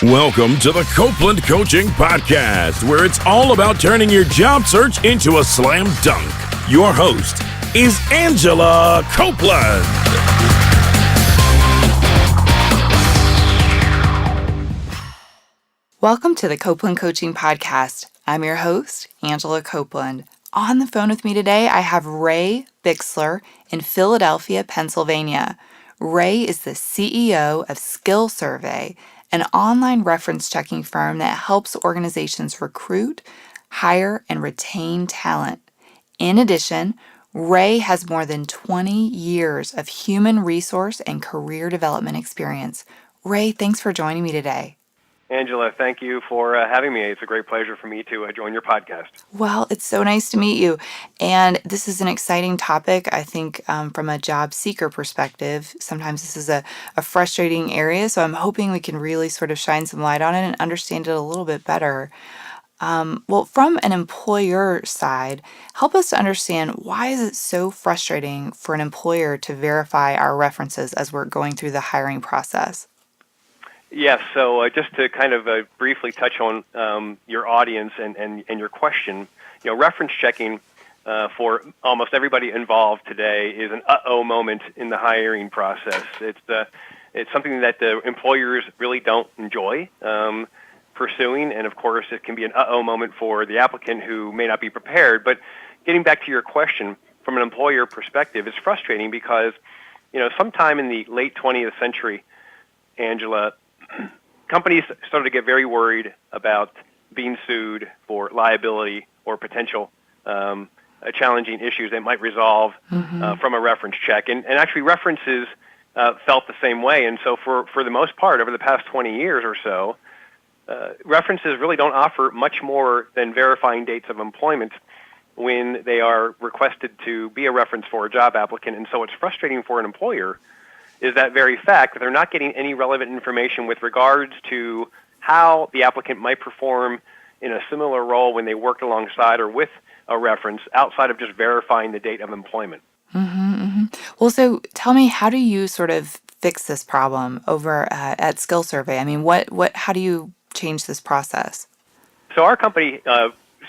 Welcome to the Copeland Coaching Podcast, where it's all about turning your job search into a slam dunk. Your host is Angela Copeland. Welcome to the Copeland Coaching Podcast. I'm your host, Angela Copeland. On the phone with me today, I have Ray Bixler in Philadelphia, Pennsylvania. Ray is the CEO of SkillSurvey, an online reference checking firm that helps organizations recruit, hire, and retain talent. In addition, Ray has more than 20 years of human resource and career development experience. Ray, thanks for joining me today. Angela, thank you for having me. It's a great pleasure for me to join your podcast. Well, it's so nice to meet you. And this is an exciting topic, I think, from a job seeker perspective. Sometimes this is a frustrating area, so I'm hoping we can really sort of shine some light on it and understand it a little bit better. Well, from an employer side, help us to understand, why is it so frustrating for an employer to verify our references as we're going through the hiring process? Yes, so just to kind of briefly touch on your audience and your question, reference checking for almost everybody involved today is an uh-oh moment in the hiring process. It's something that the employers really don't enjoy pursuing, and of course it can be an uh-oh moment for the applicant who may not be prepared. But getting back to your question, from an employer perspective, it's frustrating because, sometime in the late 20th century, Angela, companies started to get very worried about being sued for liability or potential challenging issues they might resolve from a reference check. And actually references felt the same way. And so for the most part, over the past 20 years or so, references really don't offer much more than verifying dates of employment when they are requested to be a reference for a job applicant. And so it's frustrating for an employer is that very fact that they're not getting any relevant information with regards to how the applicant might perform in a similar role when they worked alongside or with a reference outside of just verifying the date of employment. Well, so tell me, how do you sort of fix this problem over at SkillSurvey? I mean, how do you change this process? So our company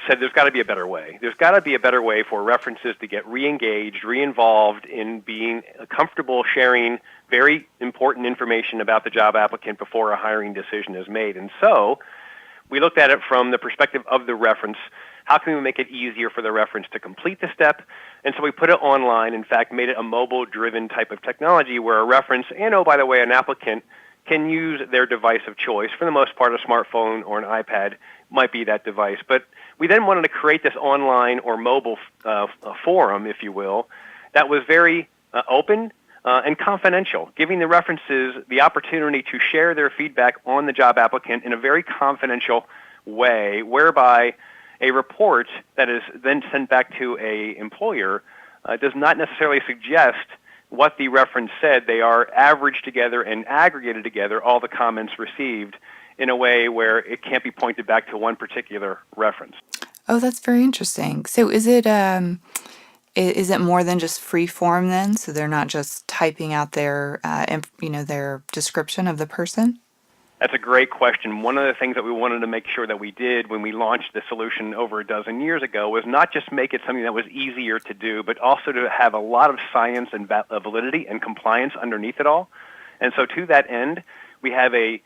said there's got to be a better way. There's got to be a better way for references to get re-engaged, re-involved in being comfortable sharing very important information about the job applicant before a hiring decision is made. And so we looked at it from the perspective of the reference. How can we make it easier for the reference to complete the step? And so we put it online, in fact, made it a mobile-driven type of technology where a reference, and by the way, an applicant can use their device of choice. For the most part, a smartphone or an iPad might be that device. But we then wanted to create this online or mobile forum, if you will, that was very open and confidential, giving the references the opportunity to share their feedback on the job applicant in a very confidential way, whereby a report that is then sent back to an employer does not necessarily suggest what the reference said. They are averaged together and aggregated together, all the comments received, in a way where it can't be pointed back to one particular reference. Oh, that's very interesting. So is it more than just free form then? So they're not just typing out their their description of the person? That's a great question. One of the things that we wanted to make sure that we did when we launched the solution over a dozen years ago was not just make it something that was easier to do, but also to have a lot of science and validity and compliance underneath it all. And so to that end, we have a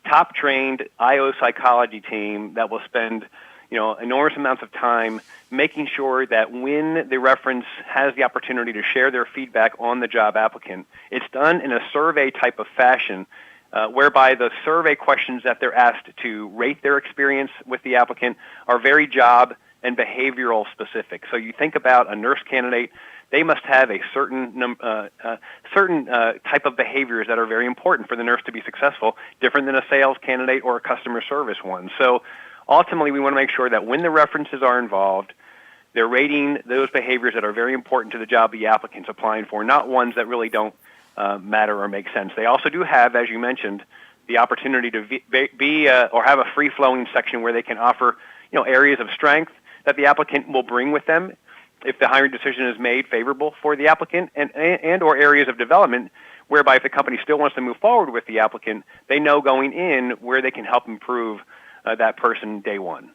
top-trained IO psychology team that will spend enormous amounts of time making sure that when the reference has the opportunity to share their feedback on the job applicant, it's done in a survey type of fashion, whereby the survey questions that they're asked to rate their experience with the applicant are very job and behavioral specific. So you think about a nurse candidate, they must have a certain type of behaviors that are very important for the nurse to be successful, different than a sales candidate or a customer service one. So ultimately, we want to make sure that when the references are involved, they're rating those behaviors that are very important to the job the applicant's applying for, not ones that really don't matter or make sense. They also do have, as you mentioned, the opportunity to be or have a free-flowing section where they can offer areas of strength that the applicant will bring with them if the hiring decision is made favorable for the applicant, and or areas of development whereby if the company still wants to move forward with the applicant, they know going in where they can help improve that person day one.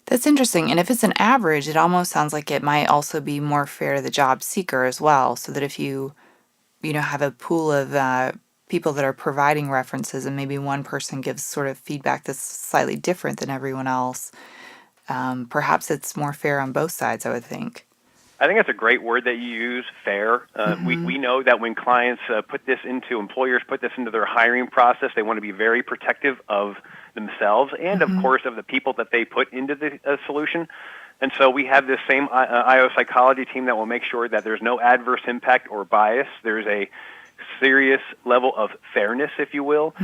That's interesting. And if it's an average, it almost sounds like it might also be more fair to the job seeker as well. So that if you have a pool of people that are providing references and maybe one person gives sort of feedback that's slightly different than everyone else, perhaps it's more fair on both sides, I would think. I think that's a great word that you use, fair. We know that when clients employers put this into their hiring process, they want to be very protective of themselves and, of course, of the people that they put into the solution. And so we have this same IO psychology team that will make sure that there's no adverse impact or bias. There's a serious level of fairness, if you will,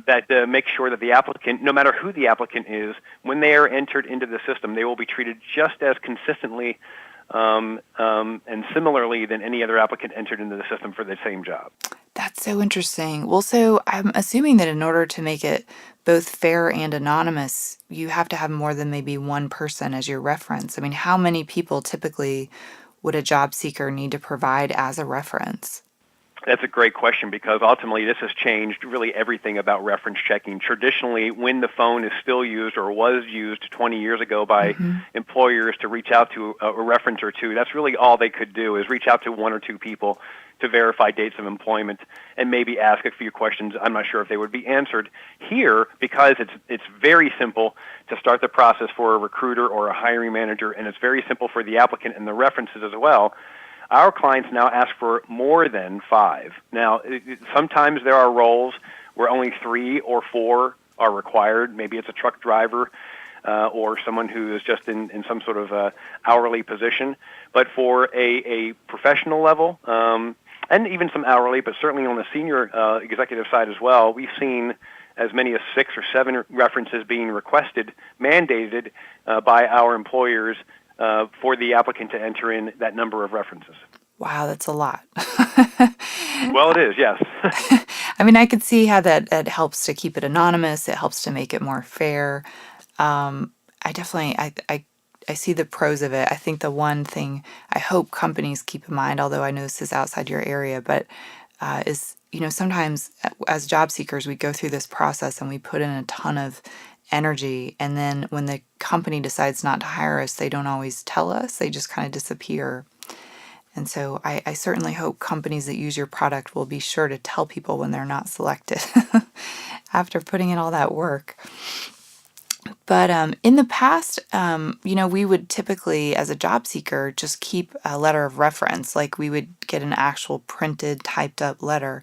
that makes sure that the applicant, no matter who the applicant is, when they are entered into the system, they will be treated just as consistently and similarly than any other applicant entered into the system for the same job. That's so interesting. Well, so I'm assuming that in order to make it both fair and anonymous, you have to have more than maybe one person as your reference. I mean, how many people typically would a job seeker need to provide as a reference? That's a great question because ultimately this has changed really everything about reference checking. Traditionally, when the phone is still used or was used 20 years ago by employers to reach out to a reference or two, that's really all they could do is reach out to one or two people to verify dates of employment and maybe ask a few questions. I'm not sure if they would be answered. Here, because it's very simple to start the process for a recruiter or a hiring manager, and it's very simple for the applicant and the references as well, our clients now ask for more than 5. Now, sometimes there are roles where only 3 or 4 are required. Maybe it's a truck driver or someone who is just in some sort of hourly position. But for a professional level, and even some hourly, but certainly on the senior executive side as well, we've seen as many as 6 or 7 references being requested, mandated by our employers for the applicant to enter in that number of references. Wow, that's a lot. Well, it is, yes. I mean, I could see how that helps to keep it anonymous. It helps to make it more fair. I definitely, I see the pros of it. I think the one thing I hope companies keep in mind, although I know this is outside your area, but is, sometimes as job seekers, we go through this process and we put in a ton of energy. And then when the company decides not to hire us, they don't always tell us. They just kind of disappear. And so I certainly hope companies that use your product will be sure to tell people when they're not selected after putting in all that work. But in the past, we would typically, as a job seeker, just keep a letter of reference. Like we would get an actual printed, typed up letter.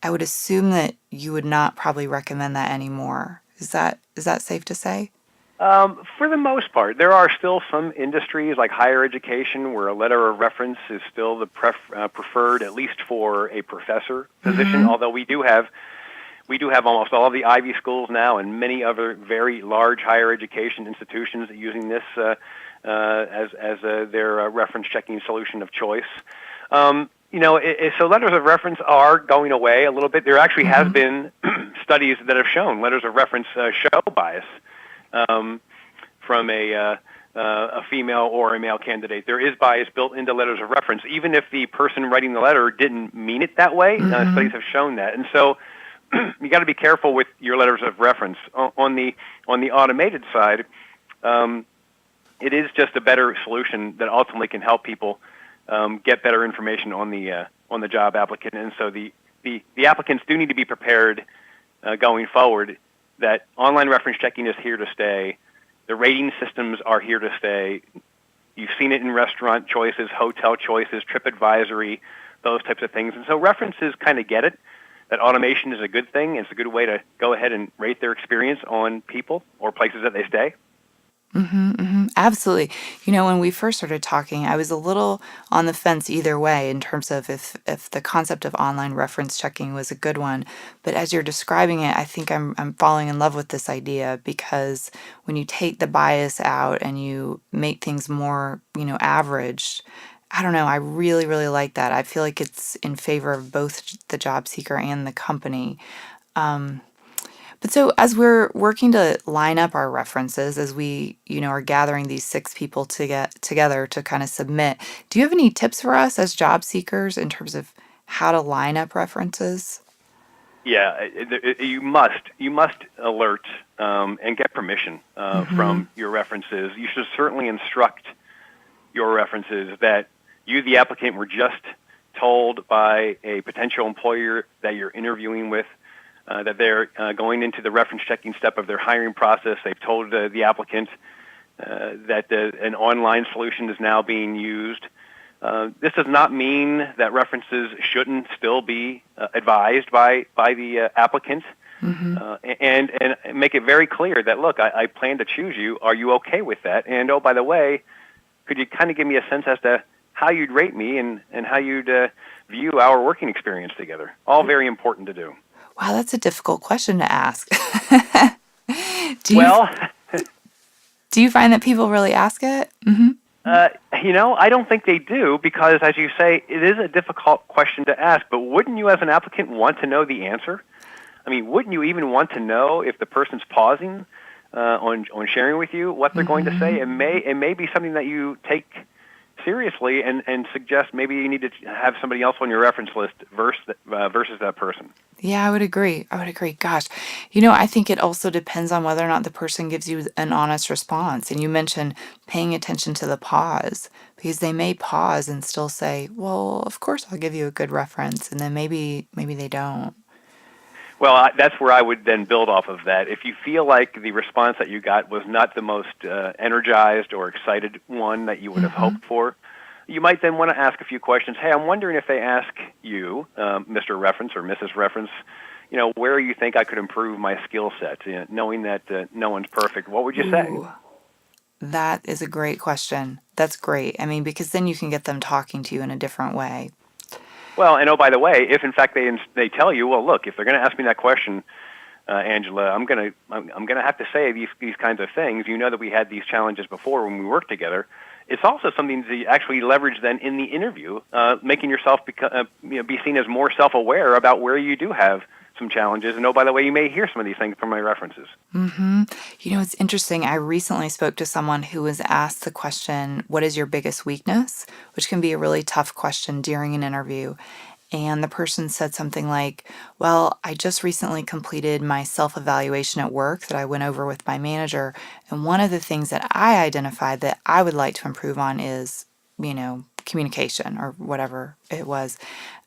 I would assume that you would not probably recommend that anymore. Is that safe to say? For the most part, there are still some industries like higher education where a letter of reference is still the preferred, at least for a professor position. Although we do have almost all of the Ivy schools now and many other very large higher education institutions using this as their reference checking solution of choice. So letters of reference are going away a little bit. There actually has been studies that have shown letters of reference show bias from a female or a male candidate. There is bias built into letters of reference, even if the person writing the letter didn't mean it that way. Studies have shown that, and so you got to be careful with your letters of reference. On the automated side, it is just a better solution that ultimately can help people get better information on the job applicant, and so the applicants do need to be prepared going forward that online reference checking is here to stay. The rating systems are here to stay. You've seen it in restaurant choices, hotel choices, TripAdvisory, those types of things. And so references kind of get it, that automation is a good thing. It's a good way to go ahead and rate their experience on people or places that they stay. Absolutely. When we first started talking, I was a little on the fence either way in terms of if the concept of online reference checking was a good one. But as you're describing it, I think I'm falling in love with this idea because when you take the bias out and you make things more, average, I don't know, I really, really like that. I feel like it's in favor of both the job seeker and the company. But so as we're working to line up our references, as we, are gathering these 6 people to get together to kind of submit, do you have any tips for us as job seekers in terms of how to line up references? Yeah, you must alert and get permission from your references. You should certainly instruct your references that you, the applicant, were just told by a potential employer that you're interviewing with that they're going into the reference checking step of their hiring process. They've told the applicant that an online solution is now being used. This does not mean that references shouldn't still be advised by the applicant, and make it very clear that, look, I plan to choose you. Are you okay with that? And, oh, by the way, could you kind of give me a sense as to how you'd rate me and how you'd view our working experience together? All very important to do. Wow, that's a difficult question to ask. Do you find that people really ask it? I don't think they do because, as you say, it is a difficult question to ask. But wouldn't you, as an applicant, want to know the answer? I mean, wouldn't you even want to know if the person's pausing on sharing with you what they're going to say? It may be something that you take seriously and suggest maybe you need to have somebody else on your reference list versus that person. Yeah, I would agree. Gosh, I think it also depends on whether or not the person gives you an honest response. And you mentioned paying attention to the pause, because they may pause and still say, well, of course I'll give you a good reference. And then maybe they don't. Well, that's where I would then build off of that. If you feel like the response that you got was not the most energized or excited one that you would have hoped for, you might then want to ask a few questions. Hey, I'm wondering if they ask you, Mr. Reference or Mrs. Reference, where you think I could improve my skill set, knowing that no one's perfect. What would you say? That is a great question. That's great. I mean, because then you can get them talking to you in a different way. Well, and oh, by the way, if in fact they tell you, well, look, if they're going to ask me that question, Angela, I'm going to have to say these kinds of things. You know that we had these challenges before when we worked together. It's also something to actually leverage then in the interview, making yourself be seen as more self-aware about where you do have some challenges. And oh, by the way, you may hear some of these things from my references. It's interesting. I recently spoke to someone who was asked the question, what is your biggest weakness? Which can be a really tough question during an interview. And the person said something like, well, I just recently completed my self-evaluation at work that I went over with my manager. And one of the things that I identified that I would like to improve on is, communication or whatever it was.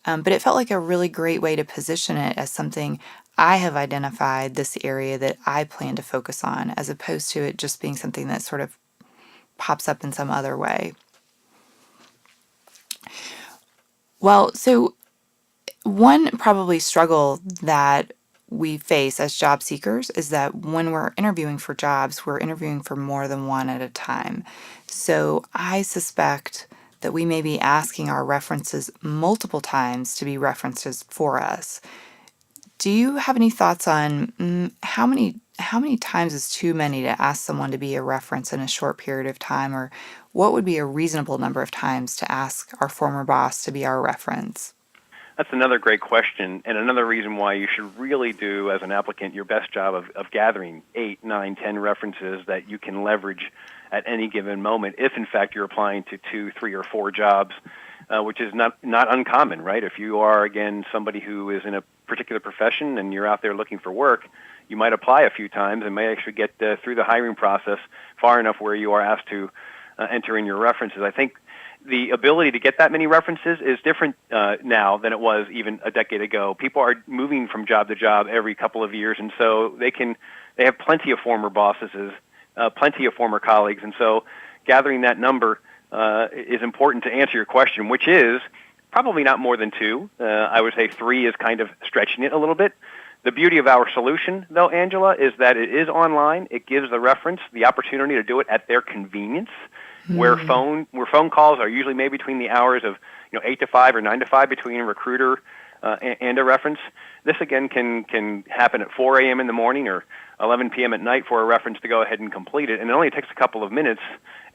But it felt like a really great way to position it as something I have identified this area that I plan to focus on, as opposed to it just being something that sort of pops up in some other way. Well, so one probably struggle that we face as job seekers is that when we're interviewing for jobs, we're interviewing for more than one at a time. So I suspect that we may be asking our references multiple times to be references for us. Do you have any thoughts on how many times is too many to ask someone to be a reference in a short period of time, or what would be a reasonable number of times to ask our former boss to be our reference? That's another great question, and another reason why you should really do, as an applicant, your best job of gathering 8, 9, 10 references that you can leverage at any given moment if, in fact, you're applying to 2, 3, or 4 jobs, which is not uncommon, right? If you are, again, somebody who is in a particular profession and you're out there looking for work, you might apply a few times and may actually get through the hiring process far enough where you are asked to enter in your references. I think the ability to get that many references is different now than it was even a decade ago. People are moving from job to job every couple of years, and so they have plenty of former bosses, plenty of former colleagues, and so gathering that number is important to answer your question, which is probably not more than 2. I would say 3 is kind of stretching it a little bit. The beauty of our solution, though, Angela, is that it is online. It gives the reference the opportunity to do it at their convenience. Where phone calls are usually made between the hours of 8 to 5 or 9 to 5 between a recruiter and a reference. This again can happen at 4 a.m. in the morning or 11 p.m. at night for a reference to go ahead and complete it, and it only takes a couple of minutes.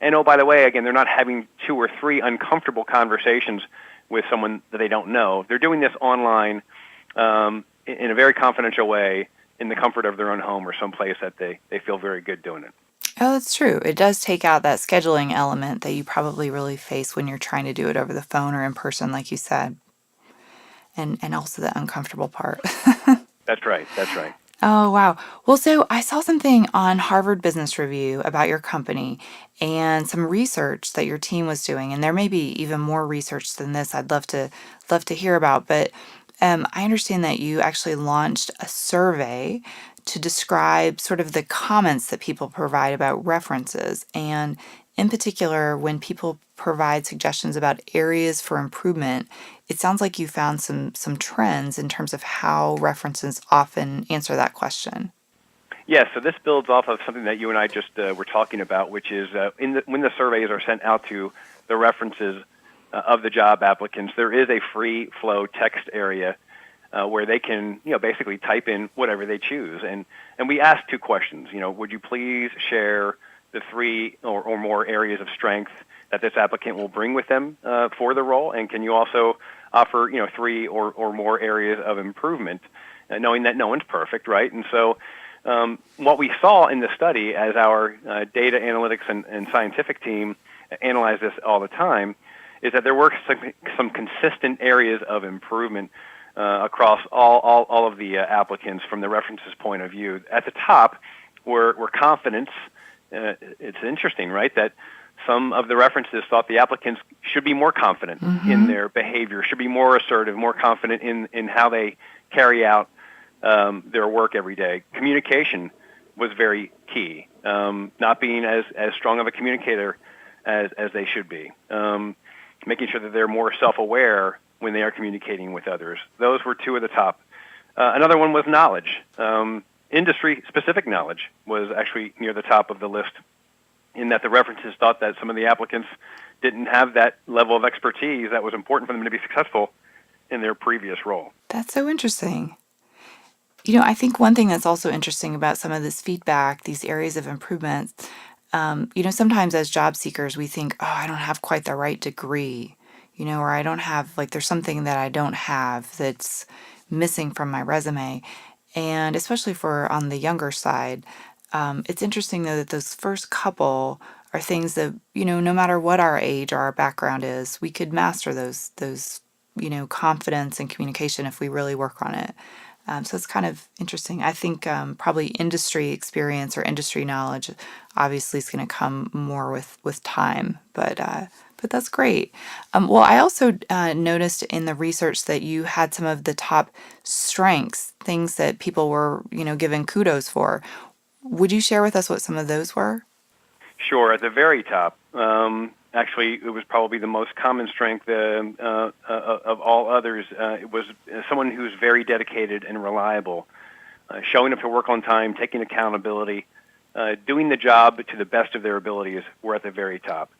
And oh, by the way, again, they're not having 2 or 3 uncomfortable conversations with someone that they don't know. They're doing this online in a very confidential way in the comfort of their own home or someplace that they feel very good doing it. Oh, that's true. It does take out that scheduling element that you probably really face when you're trying to do it over the phone or in person, like you said. and also the uncomfortable part. That's right. That's right. Oh, wow. Well, so I saw something on Harvard Business Review about your company and some research that your team was doing, and there may be even more research than this I'd love to hear about, but I understand that you actually launched a survey to describe sort of the comments that people provide about references, and in particular, when people provide suggestions about areas for improvement, it sounds like you found some trends in terms of how references often answer that question. Yes, so this builds off of something that you and I just were talking about, which is when the surveys are sent out to the references of the job applicants, there is a free flow text area where they can, basically type in whatever they choose. And we ask two questions. Would you please share the three or more areas of strength that this applicant will bring with them for the role? And can you also offer, three or more areas of improvement, knowing that no one's perfect, right? And so what we saw in the study as our data analytics and scientific team analyzed this all the time is that there were some consistent areas of improvement across all of the applicants from the references point of view. At the top were confidence. It's interesting, right, that some of the references thought the applicants should be more confident in their behavior, should be more assertive, more confident in how they carry out their work every day. Communication was very key, not being as strong of a communicator as they should be, making sure that they're more self-aware when they are communicating with others. Those were two of the top. Another one was knowledge. Industry-specific knowledge was actually near the top of the list, in that the references thought that some of the applicants didn't have that level of expertise that was important for them to be successful in their previous role. That's so interesting. I think one thing that's also interesting about some of this feedback, these areas of improvement, sometimes as job seekers, we think, oh, I don't have quite the right degree, or I don't have, there's something that I don't have that's missing from my resume. And especially for on the younger side, it's interesting though that those first couple are things that, no matter what our age or our background is, we could master those, confidence and communication if we really work on it. So it's kind of interesting. I think probably industry experience or industry knowledge obviously is going to come more with time, but that's great. Well, I also noticed in the research that you had some of the top strengths, things that people were, given kudos for. Would you share with us what some of those were? Sure. At the very top, actually, it was probably the most common strength of all others. It was someone who's very dedicated and reliable, showing up to work on time, taking accountability, doing the job to the best of their abilities were at the very top.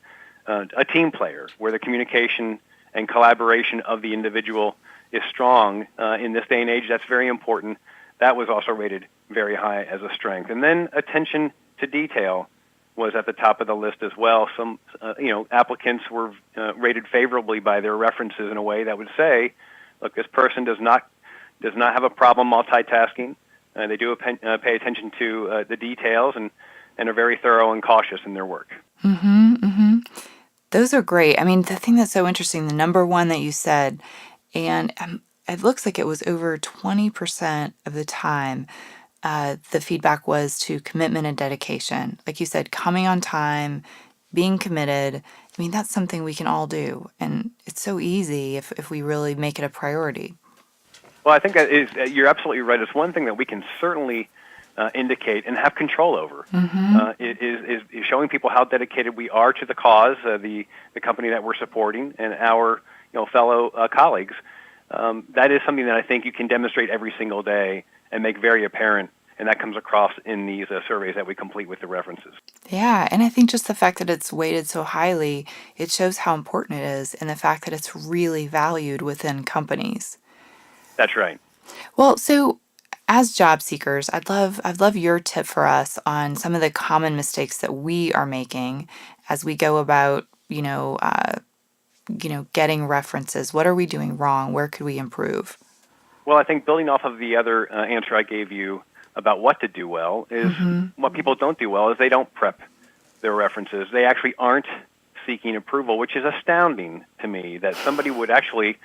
A team player, where the communication and collaboration of the individual is strong in this day and age. That's very important. That was also rated very high as a strength. And then attention to detail was at the top of the list as well. Some, applicants were rated favorably by their references in a way that would say, look, this person does not have a problem multitasking. They do pay attention to the details and are very thorough and cautious in their work. Mm-hmm, mm-hmm. Those are great. I mean, the thing that's so interesting, the number one that you said, and it looks like it was over 20% of the time, the feedback was to commitment and dedication. Like you said, coming on time, being committed. I mean, that's something we can all do. And it's so easy if we really make it a priority. Well, I think you're absolutely right. It's one thing that we can certainly indicate and have control over. Is showing people how dedicated we are to the cause, the company that we're supporting, and our fellow colleagues. That is something that I think you can demonstrate every single day and make very apparent, and that comes across in these surveys that we complete with the references. Yeah, and I think just the fact that it's weighted so highly, it shows how important it is, and the fact that it's really valued within companies. That's right. Well, so as job seekers, I'd love your tip for us on some of the common mistakes that we are making as we go about, getting references. What are we doing wrong? Where could we improve? Well, I think building off of the other answer I gave you about what to do well is what people don't do well is they don't prep their references. They actually aren't seeking approval, which is astounding to me that somebody would actually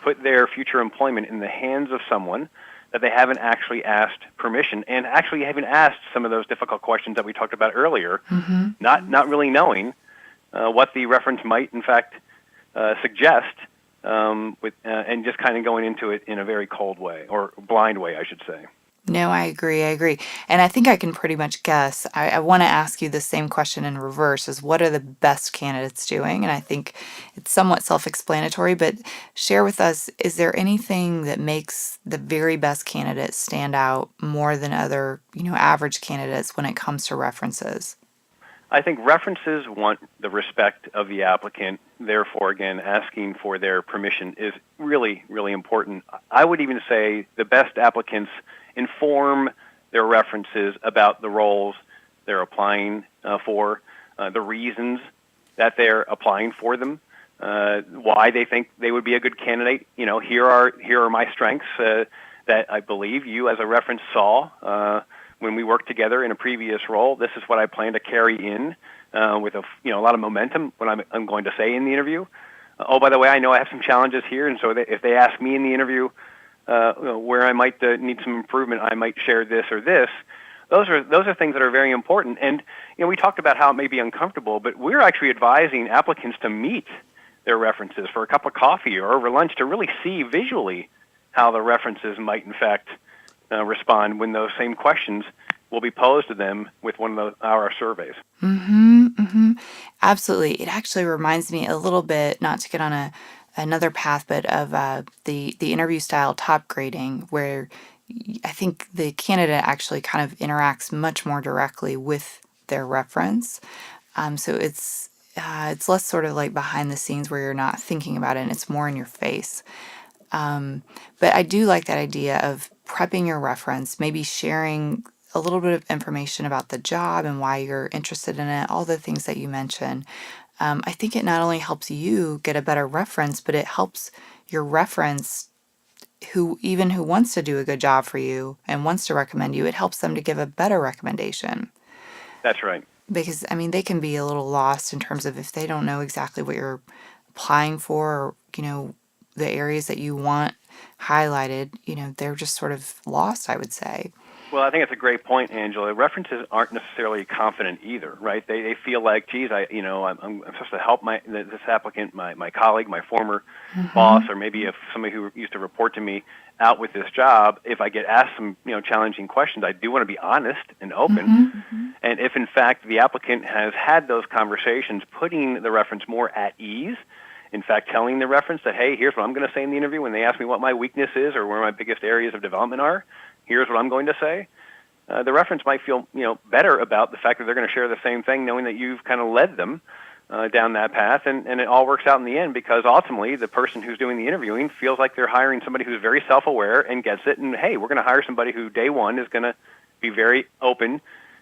put their future employment in the hands of someone that they haven't actually asked permission and actually haven't asked some of those difficult questions that we talked about earlier, not really knowing what the reference might, in fact, suggest, and just kind of going into it in a very cold way, or blind way, I should say. No, I agree. And I think I can pretty much guess. I want to ask you the same question in reverse, is what are the best candidates doing? And I think it's somewhat self-explanatory, but share with us, is there anything that makes the very best candidates stand out more than other, average candidates when it comes to references? I think references want the respect of the applicant. Therefore, again, asking for their permission is really, really important. I would even say the best applicants inform their references about the roles they're applying for, the reasons that they're applying for them, why they think they would be a good candidate. Here are my strengths that I believe you as a reference saw when we worked together in a previous role. This is what I plan to carry in with a lot of momentum when I'm going to say in the interview. Oh, by the way, I know I have some challenges here, and so if they ask me in the interview where I might need some improvement, I might share this or this. Those are things that are very important. And we talked about how it may be uncomfortable, but we're actually advising applicants to meet their references for a cup of coffee or over lunch to really see visually how the references might, in fact, respond when those same questions will be posed to them with one of our surveys. Absolutely. It actually reminds me a little bit, not to get on another path, but of the interview style top grading, where I think the candidate actually kind of interacts much more directly with their reference. So it's less sort of like behind the scenes where you're not thinking about it and it's more in your face. But I do like that idea of prepping your reference, maybe sharing a little bit of information about the job and why you're interested in it, all the things that you mentioned. I think it not only helps you get a better reference, but it helps your reference who wants to do a good job for you and wants to recommend you, it helps them to give a better recommendation. That's right. Because, they can be a little lost in terms of if they don't know exactly what you're applying for, or, the areas that you want highlighted, they're just sort of lost, I would say. Well, I think it's a great point, Angela. References aren't necessarily confident either, right? They feel like, geez, I'm supposed to help this applicant, my colleague, my former boss, or maybe if somebody who used to report to me out with this job. If I get asked some challenging questions, I do want to be honest and open. And if in fact the applicant has had those conversations, putting the reference more at ease. In fact, telling the reference that, hey, here's what I'm going to say in the interview when they ask me what my weakness is or where my biggest areas of development are. Here's what I'm going to say. The reference might feel, better about the fact that they're going to share the same thing, knowing that you've kind of led them down that path, and it all works out in the end because ultimately the person who's doing the interviewing feels like they're hiring somebody who's very self-aware and gets it, and hey, we're going to hire somebody who day one is going to be very open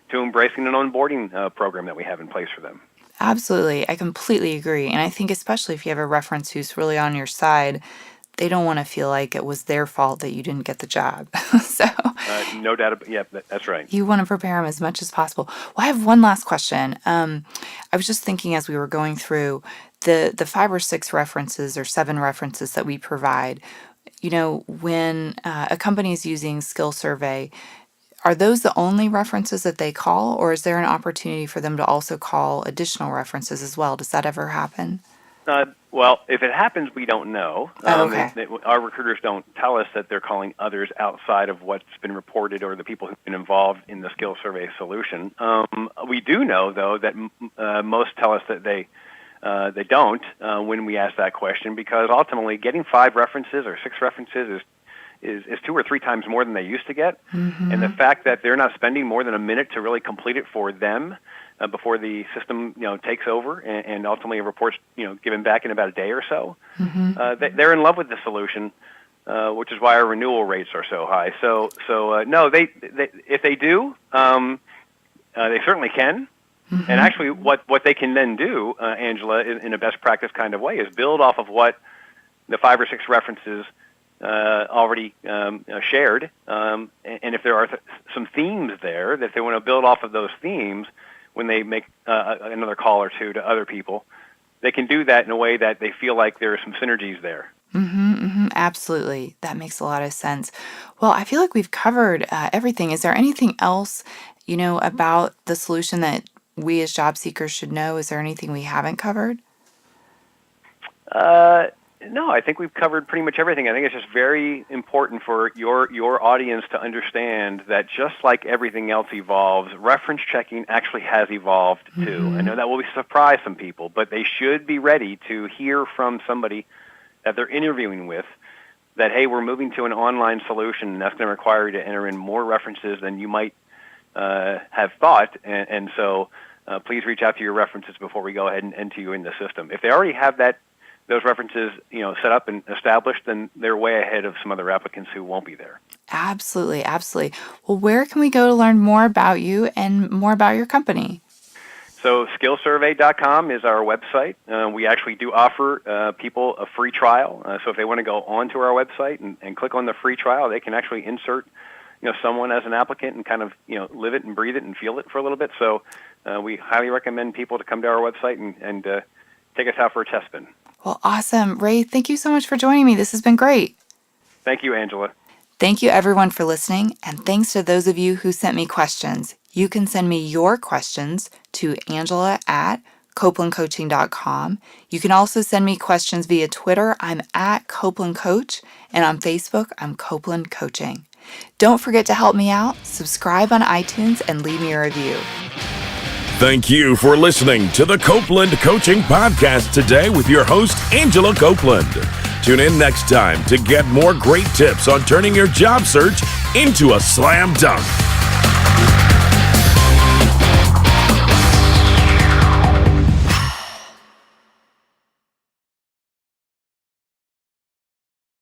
to embracing an onboarding program that we have in place for them. Absolutely. I completely agree. And I think especially if you have a reference who's really on your side, they don't want to feel like it was their fault that you didn't get the job. So no doubt. Yeah, that's right. You want to prepare them as much as possible. Well, I have one last question. I was just thinking as we were going through the 5 or 6 references or 7 references that we provide, when a company is using SkillSurvey, are those the only references that they call, or is there an opportunity for them to also call additional references as well? Does that ever happen? Well, if it happens, we don't know. Okay. Our recruiters don't tell us that they're calling others outside of what's been reported or the people who've been involved in the SkillSurvey solution. We do know, though, that most tell us that they don't when we ask that question, because ultimately getting 5 references or 6 references is 2 or 3 times more than they used to get. And the fact that they're not spending more than a minute to really complete it for them before the system takes over and ultimately reports given back in about a day or so, they're in love with the solution, which is why our renewal rates are so high. So no, they if they do, they certainly can. And actually what they can then do, Angela, in a best practice kind of way, is build off of what the 5 or 6 references already shared, and if there are some themes there, that they want to build off of those themes when they make another call or two to other people, they can do that in a way that they feel like there are some synergies there. Absolutely. That makes a lot of sense. Well, I feel like we've covered everything. Is there anything else, about the solution that we as job seekers should know? Is there anything we haven't covered? No, I think we've covered pretty much everything. I think it's just very important for your audience to understand that just like everything else evolves, reference checking actually has evolved too. I know that will surprise some people, but they should be ready to hear from somebody that they're interviewing with that, hey, we're moving to an online solution, and that's going to require you to enter in more references than you might have thought. And so please reach out to your references before we go ahead and enter you in the system. If they already have those references, set up and established, then they're way ahead of some other applicants who won't be there. Absolutely, absolutely. Well, where can we go to learn more about you and more about your company? So SkillSurvey.com is our website. We actually do offer people a free trial. So if they want to go onto our website and click on the free trial, they can actually insert someone as an applicant and kind of live it and breathe it and feel it for a little bit. So we highly recommend people to come to our website and take us out for a test spin. Well, awesome. Ray, thank you so much for joining me. This has been great. Thank you, Angela. Thank you, everyone, for listening, and thanks to those of you who sent me questions. You can send me your questions to angela@copelandcoaching.com. You can also send me questions via Twitter. I'm @CopelandCoach, and on Facebook, I'm Copeland Coaching. Don't forget to help me out, subscribe on iTunes, and leave me a review. Thank you for listening to the Copeland Coaching Podcast today with your host, Angela Copeland. Tune in next time to get more great tips on turning your job search into a slam dunk.